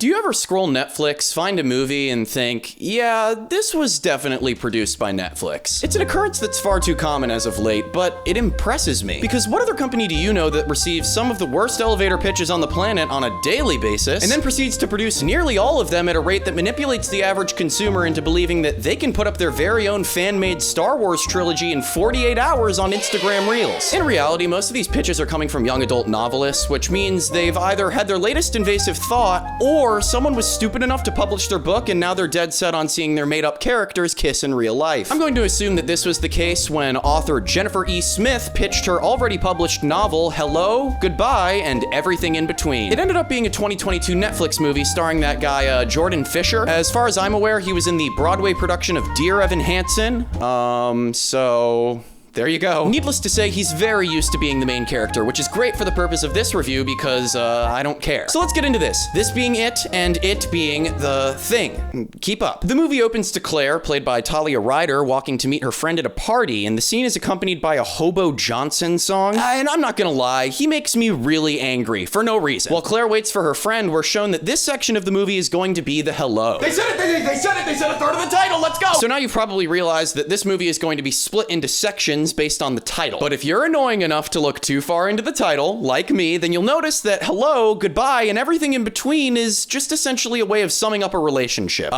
Do you ever scroll Netflix, find a movie, and think, yeah, this was definitely produced by Netflix? It's an occurrence that's far too common as of late, but it impresses me. Because what other company do you know that receives some of the worst elevator pitches on the planet on a daily basis, and then proceeds to produce nearly all of them at a rate that manipulates the average consumer into believing that they can put up their very own fan-made Star Wars trilogy in 48 hours on Instagram Reels? In reality, most of these pitches are coming from young adult novelists, which means they've either had their latest invasive thought, or someone was stupid enough to publish their book and now they're dead set on seeing their made-up characters kiss in real life. I'm going to assume that this was the case when author Jennifer E. Smith pitched her already published novel, Hello, Goodbye, and Everything in Between. It ended up being a 2022 Netflix movie starring that guy, Jordan Fisher. As far as I'm aware, he was in the Broadway production of Dear Evan Hansen. So there you go. Needless to say, he's very used to being the main character, which is great for the purpose of this review because, I don't care. So let's get into this. This being it, and it being the thing. Keep up. The movie opens to Claire, played by Talia Ryder, walking to meet her friend at a party, and the scene is accompanied by a Hobo Johnson song. And I'm not gonna lie, he makes me really angry, for no reason. While Claire waits for her friend, we're shown that this section of the movie is going to be the hello. They said it, they said a third of the title, let's go! So now you've probably realized that this movie is going to be split into sections based on the title. But if you're annoying enough to look too far into the title, like me, then you'll notice that hello, goodbye, and everything in between is just essentially a way of summing up a relationship.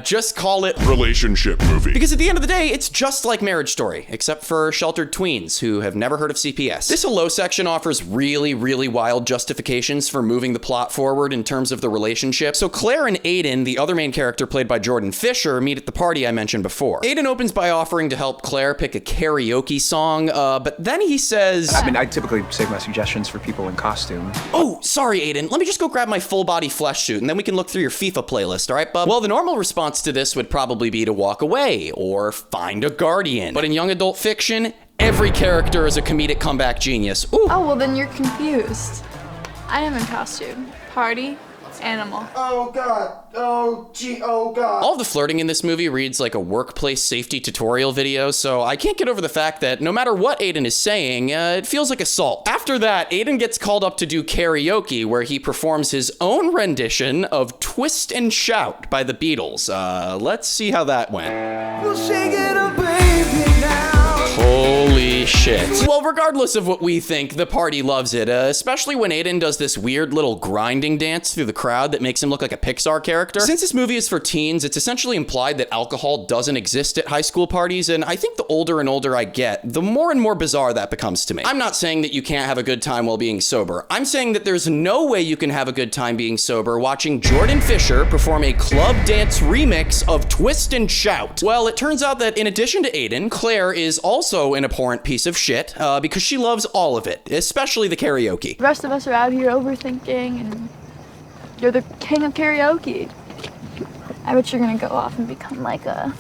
Just call it relationship movie. Because at the end of the day, it's just like Marriage Story, except for sheltered tweens who have never heard of CPS. This hello section offers really, really wild justifications for moving the plot forward in terms of the relationship. So Claire and Aiden, the other main character played by Jordan Fisher, meet at the party I mentioned before. Aiden opens by offering to help Claire pick a karaoke song, but then he says... I typically save my suggestions for people in costume. Oh, sorry, Aiden. Let me just go grab my full-body flesh suit, and then we can look through your FIFA playlist, all right, bub? Well, the normal response to this would probably be to walk away, or find a guardian. But in young adult fiction, every character is a comedic comeback genius. Ooh. Oh, well, then you're confused. I am in costume. Party. Animal. Oh god. Oh gee. Oh god. All of the flirting in this movie reads like a workplace safety tutorial video, so I can't get over the fact that no matter what Aiden is saying, it feels like assault. After that, Aiden gets called up to do karaoke, where he performs his own rendition of Twist and Shout by the Beatles. Let's see how that went. We'll shake it up, baby, now. Holy shit. Well, regardless of what we think, the party loves it, especially when Aiden does this weird little grinding dance through the crowd that makes him look like a Pixar character. Since this movie is for teens, it's essentially implied that alcohol doesn't exist at high school parties, and I think the older and older I get, the more and more bizarre that becomes to me. I'm not saying that you can't have a good time while being sober. I'm saying that there's no way you can have a good time being sober watching Jordan Fisher perform a club dance remix of Twist and Shout. Well, it turns out that in addition to Aiden, Claire is also an abhorrent piece of shit, because she loves all of it, especially the karaoke. The rest of us are out here overthinking, and you're the king of karaoke. I bet you're gonna go off and become like a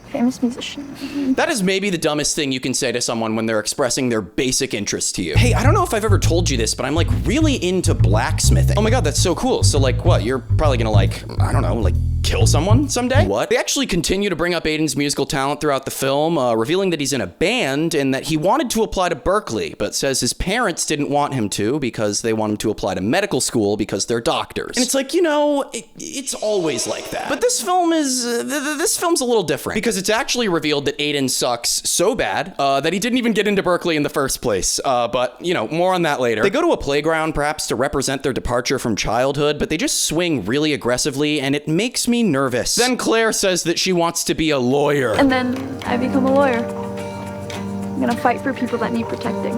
famous musician. That is maybe the dumbest thing you can say to someone when they're expressing their basic interest to you. Hey, I don't know if I've ever told you this, but I'm like really into blacksmithing. Oh my god, that's so cool. So like what? You're probably gonna like, I don't know, like kill someone someday? What? They actually continue to bring up Aiden's musical talent throughout the film, revealing that he's in a band and that he wanted to apply to Berkeley, but says his parents didn't want him to because they want him to apply to medical school because they're doctors. And it's like, you know, it's always like that. But this film is, this film's a little different because it's actually revealed that Aiden sucks so bad that he didn't even get into Berkeley in the first place. But, you know, more on that later. They go to a playground perhaps to represent their departure from childhood, but they just swing really aggressively and it makes me nervous. Then Claire says that she wants to be a lawyer. And then I become a lawyer. I'm gonna fight for people that need protecting.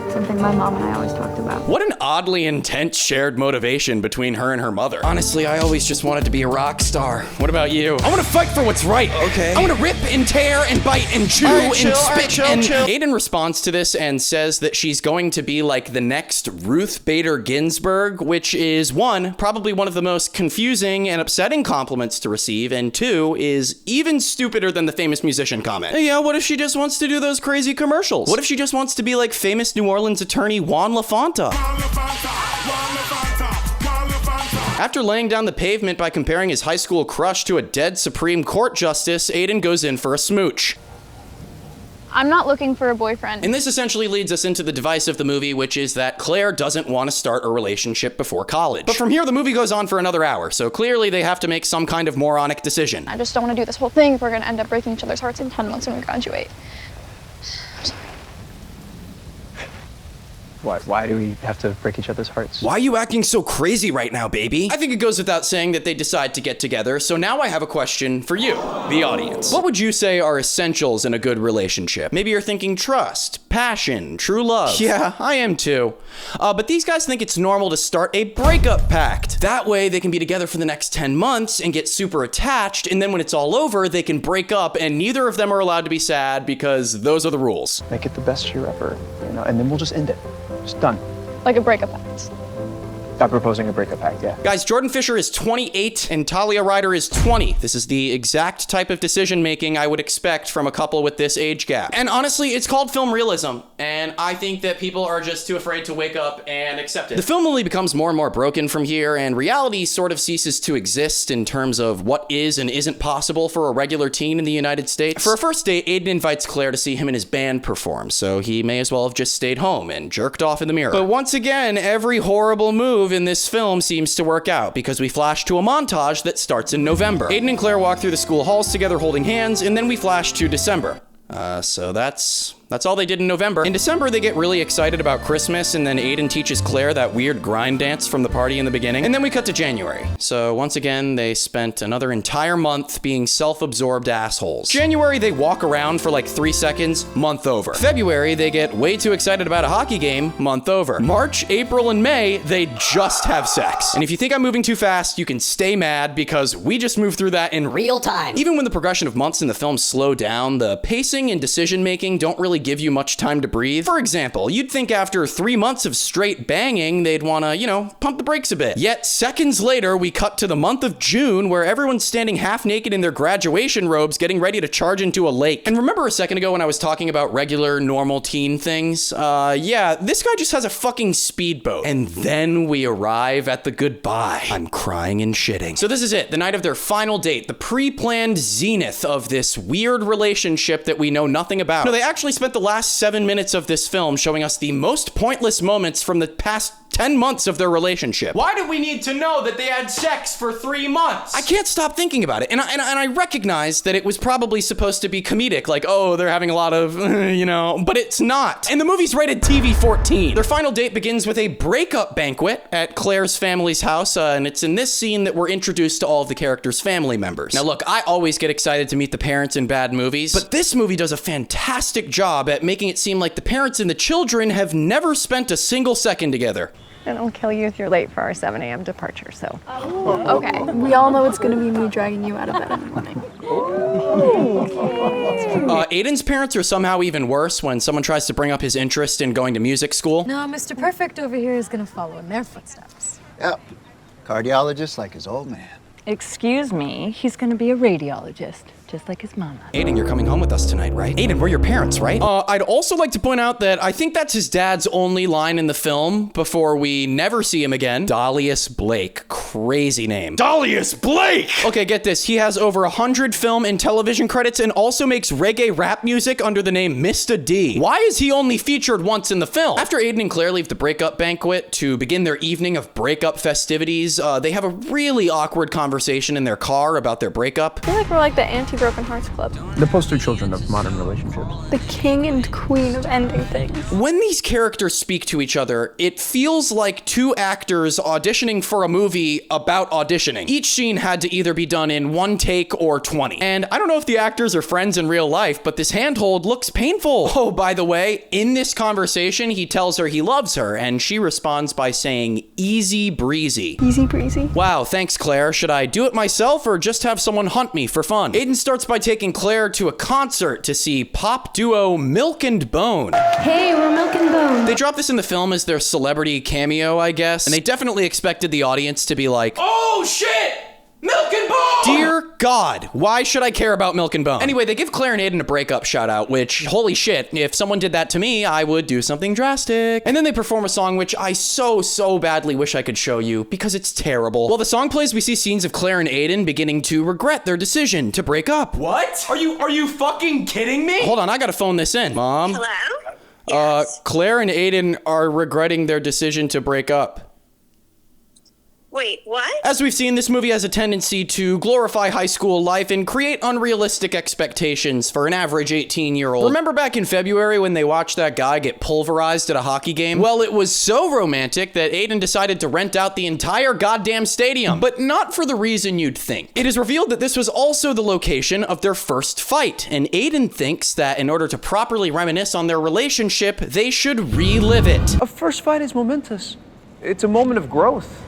Something my mom and I always talked about. What an oddly intense shared motivation between her and her mother. Honestly, I always just wanted to be a rock star. What about you? I want to fight for what's right. Okay. I want to rip and tear and bite and chew and spit chill. Aiden responds to this and says that she's going to be like the next Ruth Bader Ginsburg, which is one, probably one of the most confusing and upsetting compliments to receive, and two, is even stupider than the famous musician comment. Yeah, what if she just wants to do those crazy commercials? What if she just wants to be like famous New Orleans attorney Juan LaFonta? After laying down the pavement by comparing his high school crush to a dead Supreme Court justice, Aiden goes in for a smooch. I'm not looking for a boyfriend. And this essentially leads us into the device of the movie, which is that Claire doesn't want to start a relationship before college. But from here, the movie goes on for another hour, so clearly they have to make some kind of moronic decision. I just don't want to do this whole thing if we're going to end up breaking each other's hearts in 10 months when we graduate. I'm sorry. Why do we have to break each other's hearts? Why are you acting so crazy right now, baby? I think it goes without saying that they decide to get together, so now I have a question for you, the audience. What would you say are essentials in a good relationship? Maybe you're thinking trust, passion, true love. Yeah, I am too. But these guys think it's normal to start a breakup pact. That way they can be together for the next 10 months and get super attached, and then when it's all over, they can break up and neither of them are allowed to be sad because those are the rules. Make it the best year ever, and then we'll just end it. Just done. Like a breakup act. I'm proposing a breakup pact, yeah. Guys, Jordan Fisher is 28 and Talia Ryder is 20. This is the exact type of decision making I would expect from a couple with this age gap. And honestly, it's called film realism, and I think that people are just too afraid to wake up and accept it. The film only becomes more and more broken from here, and reality sort of ceases to exist in terms of what is and isn't possible for a regular teen in the United States. For a first date, Aiden invites Claire to see him and his band perform, so he may as well have just stayed home and jerked off in the mirror. But once again, every horrible move in this film seems to work out because we flash to a montage that starts in November. Aiden and Claire walk through the school halls together holding hands, and then we flash to December. So that's all they did in November. In December, they get really excited about Christmas, and then Aiden teaches Claire that weird grind dance from the party in the beginning. And then we cut to January. So once again, they spent another entire month being self-absorbed assholes. January, they walk around for like 3 seconds, month over. February, they get way too excited about a hockey game, month over. March, April, and May, they just have sex. And if you think I'm moving too fast, you can stay mad because we just moved through that in real time. Even when the progression of months in the film slow down, the pacing and decision-making don't really give you much time to breathe. For example, you'd think after 3 months of straight banging, they'd wanna, pump the brakes a bit. Yet, seconds later, we cut to the month of June where everyone's standing half naked in their graduation robes getting ready to charge into a lake. And remember a second ago when I was talking about regular, normal teen things? Yeah, this guy just has a fucking speedboat. And then we arrive at the goodbye. I'm crying and shitting. So this is it, the night of their final date, the pre-planned zenith of this weird relationship that we know nothing about. No, they actually spent the last 7 minutes of this film showing us the most pointless moments from the past 10 months of their relationship. Why do we need to know that they had sex for 3 months? I can't stop thinking about it. And I recognize that it was probably supposed to be comedic, like, oh, they're having a lot of, but it's not. And the movie's rated TV-14. Their final date begins with a breakup banquet at Claire's family's house, and it's in this scene that we're introduced to all of the characters' family members. Now look, I always get excited to meet the parents in bad movies, but this movie does a fantastic job at making it seem like the parents and the children have never spent a single second together. And I'll kill you if you're late for our 7 a.m. departure, so. Okay, we all know it's gonna be me dragging you out of bed in the morning. Aiden's parents are somehow even worse when someone tries to bring up his interest in going to music school. No, Mr. Perfect over here is gonna follow in their footsteps. Yep. Cardiologist like his old man. Excuse me, he's gonna be a radiologist, just like his mama. Aiden, you're coming home with us tonight, right? Aiden, we're your parents, right? I'd also like to point out that I think that's his dad's only line in the film before we never see him again. Dalius Blake. Crazy name. Dalius Blake! Okay, get this. He has over 100 film and television credits and also makes reggae rap music under the name Mr. D. Why is he only featured once in the film? After Aiden and Claire leave the breakup banquet to begin their evening of breakup festivities, they have a really awkward conversation in their car about their breakup. I feel like we're like the anti-broken hearts club. The poster children of modern relationships. The king and queen of ending things. When these characters speak to each other, it feels like two actors auditioning for a movie about auditioning. Each scene had to either be done in 1 take or 20. And I don't know if the actors are friends in real life, but this handhold looks painful. Oh, by the way, in this conversation, he tells her he loves her, and she responds by saying, easy breezy. Easy breezy. Wow, thanks, Claire. Should I do it myself or just have someone hunt me for fun? Aiden starts by taking Claire to a concert to see pop duo Milk and Bone. Hey, we're Milk and Bone. They dropped this in the film as their celebrity cameo, I guess, and they definitely expected the audience to be like, oh shit! Milk and Bone! Dear God, why should I care about Milk and Bone? Anyway, they give Claire and Aiden a breakup shout out, which, holy shit, if someone did that to me, I would do something drastic. And then they perform a song which I so badly wish I could show you because it's terrible. While the song plays, we see scenes of Claire and Aiden beginning to regret their decision to break up. What? Are you fucking kidding me? Hold on, I gotta phone this in. Mom? Hello? Yes. Claire and Aiden are regretting their decision to break up. Wait, what? As we've seen, this movie has a tendency to glorify high school life and create unrealistic expectations for an average 18-year-old. Remember back in February when they watched that guy get pulverized at a hockey game? Well, it was so romantic that Aiden decided to rent out the entire goddamn stadium, but not for the reason you'd think. It is revealed that this was also the location of their first fight, and Aiden thinks that in order to properly reminisce on their relationship, they should relive it. A first fight is momentous. It's a moment of growth.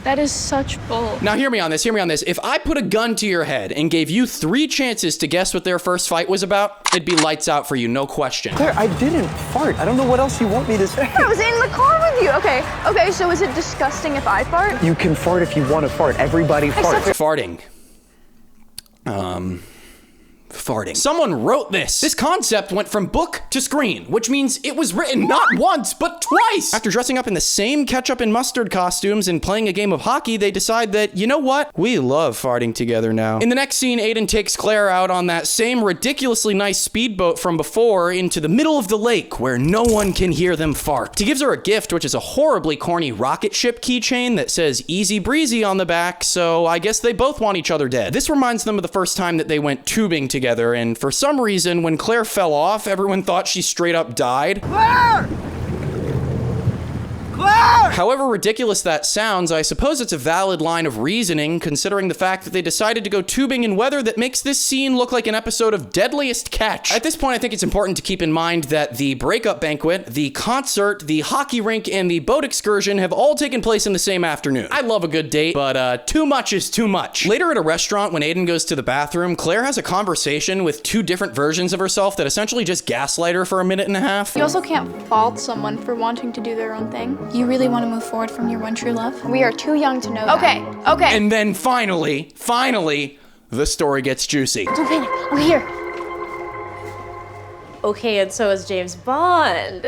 That is such bull. Now hear me on this. If I put a gun to your head and gave you 3 chances to guess what their first fight was about, it'd be lights out for you, no question. Claire, I didn't fart. I don't know what else you want me to say. I was in the car with you. Okay, so is it disgusting if I fart? You can fart if you want to fart. Everybody farts. Farting. Farting. Someone wrote this. This concept went from book to screen, which means it was written not once, but twice. After dressing up in the same ketchup and mustard costumes and playing a game of hockey, they decide that, you know what? We love farting together now. In the next scene, Aiden takes Claire out on that same ridiculously nice speedboat from before into the middle of the lake where no one can hear them fart. He gives her a gift, which is a horribly corny rocket ship keychain that says easy breezy on the back, so I guess they both want each other dead. This reminds them of the first time that they went tubing together, and for some reason, when Claire fell off, everyone thought she straight up died. Claire! However ridiculous that sounds, I suppose it's a valid line of reasoning, considering the fact that they decided to go tubing in weather that makes this scene look like an episode of Deadliest Catch. At this point, I think it's important to keep in mind that the breakup banquet, the concert, the hockey rink, and the boat excursion have all taken place in the same afternoon. I love a good date, but too much is too much. Later at a restaurant, when Aiden goes to the bathroom, Claire has a conversation with 2 different versions of herself that essentially just gaslight her for a minute and a half. You also can't fault someone for wanting to do their own thing. You really want to move forward from your one true love? We are too young to know that. Okay. And then finally, the story gets juicy. Don't panic. I'm here. Okay, and so is James Bond.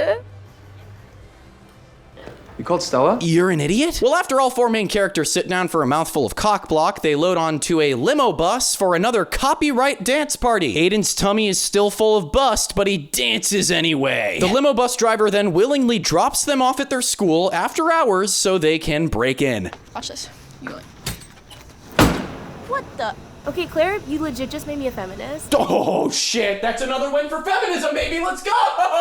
You called Stella? You're an idiot? Well, after all 4 main characters sit down for a mouthful of cock block, they load onto a limo bus for another copyright dance party. Aiden's tummy is still full of bust, but he dances anyway. The limo bus driver then willingly drops them off at their school after hours so they can break in. Watch this. You go in. What the? Okay, Claire, you legit just made me a feminist. Oh shit, that's another win for feminism, baby, let's go!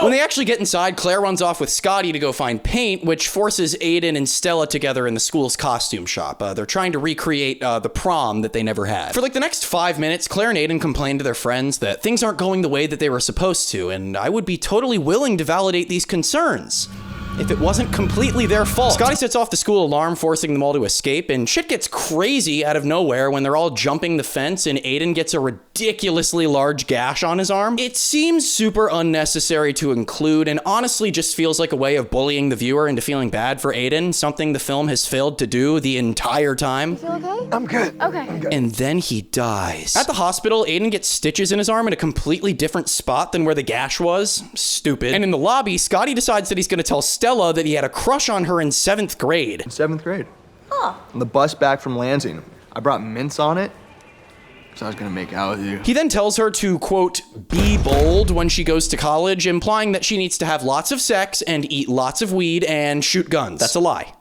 When they actually get inside, Claire runs off with Scotty to go find paint, which forces Aiden and Stella together in the school's costume shop. They're trying to recreate the prom that they never had. For like the next 5 minutes, Claire and Aiden complain to their friends that things aren't going the way that they were supposed to, and I would be totally willing to validate these concerns if it wasn't completely their fault. Scotty sets off the school alarm, forcing them all to escape, and shit gets crazy out of nowhere when they're all jumping the fence and Aiden gets a ridiculously large gash on his arm. It seems super unnecessary to include and honestly just feels like a way of bullying the viewer into feeling bad for Aiden, something the film has failed to do the entire time. You feel okay? I'm good. Okay. And then he dies. At the hospital, Aiden gets stitches in his arm in a completely different spot than where the gash was. Stupid. And in the lobby, Scotty decides that he's gonna tell Stella that he had a crush on her in 7th grade. In 7th grade. Huh. On the bus back from Lansing. I brought mints on it, so I was gonna make out with you. He then tells her to, quote, be bold when she goes to college, implying that she needs to have lots of sex and eat lots of weed and shoot guns. That's a lie.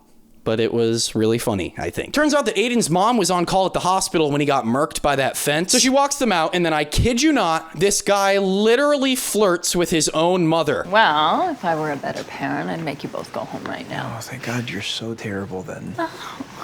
But it was really funny, I think. Turns out that Aiden's mom was on call at the hospital when he got murked by that fence. So she walks them out, and then I kid you not, this guy literally flirts with his own mother. Well, if I were a better parent, I'd make you both go home right now. Oh, thank God you're so terrible then.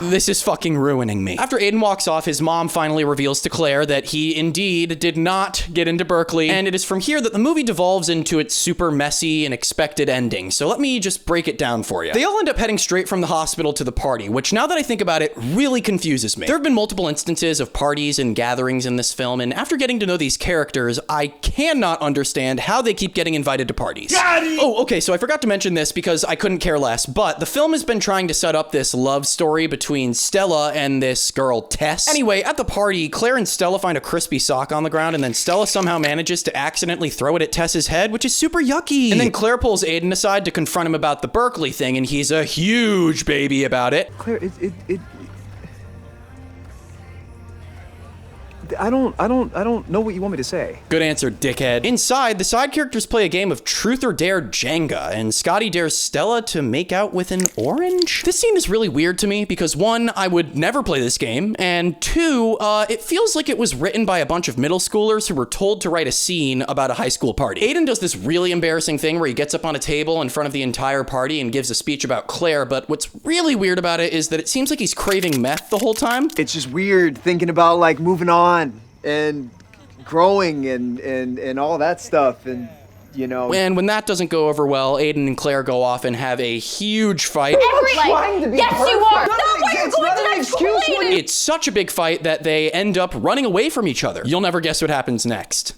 This is fucking ruining me. After Aiden walks off, his mom finally reveals to Claire that he indeed did not get into Berkeley, and it is from here that the movie devolves into its super messy and expected ending. So let me just break it down for you. They all end up heading straight from the hospital little to the party, which now that I think about it, really confuses me. There have been multiple instances of parties and gatherings in this film, and after getting to know these characters, I cannot understand how they keep getting invited to parties. Oh, okay, so I forgot to mention this because I couldn't care less, but the film has been trying to set up this love story between Stella and this girl, Tess. Anyway, at the party, Claire and Stella find a crispy sock on the ground, and then Stella somehow manages to accidentally throw it at Tess's head, which is super yucky. And then Claire pulls Aiden aside to confront him about the Berkeley thing, and he's a huge baby about it. Claire, I don't know what you want me to say. Good answer, dickhead. Inside, the side characters play a game of Truth or Dare Jenga, and Scotty dares Stella to make out with an orange? This scene is really weird to me because one, I would never play this game, and two, it feels like it was written by a bunch of middle schoolers who were told to write a scene about a high school party. Aiden does this really embarrassing thing where he gets up on a table in front of the entire party and gives a speech about Claire, but what's really weird about it is that it seems like he's craving meth the whole time. It's just weird thinking about like moving on and growing and all that stuff, and you know. And when that doesn't go over well, Aiden and Claire go off and have a huge fight. Trying to be Yes, perfect. you are. It's not an excuse when you... It's such a big fight that they end up running away from each other. You'll never guess what happens next.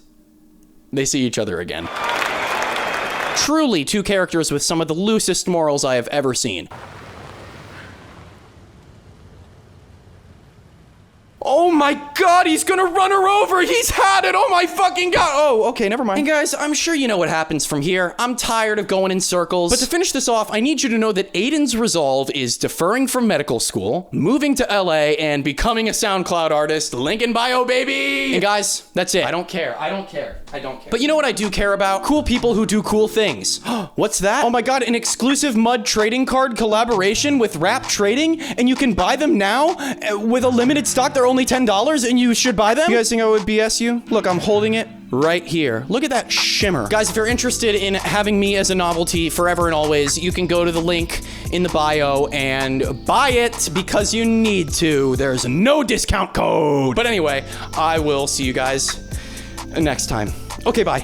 They see each other again. Truly two characters with some of the loosest morals I have ever seen. Oh my god, he's gonna run her over! He's had it! Oh my fucking god! Oh, okay, never mind. And guys, I'm sure you know what happens from here. I'm tired of going in circles. But to finish this off, I need you to know that Aiden's resolve is deferring from medical school, moving to LA, and becoming a SoundCloud artist. Link in bio, baby! And guys, that's it. I don't care. But you know what I do care about? Cool people who do cool things. What's that? Oh my god, an exclusive Mud trading card collaboration with Rap Trading, and you can buy them now with a limited stock. They're only $10 and you should buy them? You guys think I would BS you? Look, I'm holding it right here. Look at that shimmer. Guys, if you're interested in having me as a novelty forever and always, you can go to the link in the bio and buy it because you need to. There's no discount code. But anyway, I will see you guys next time. Okay, bye.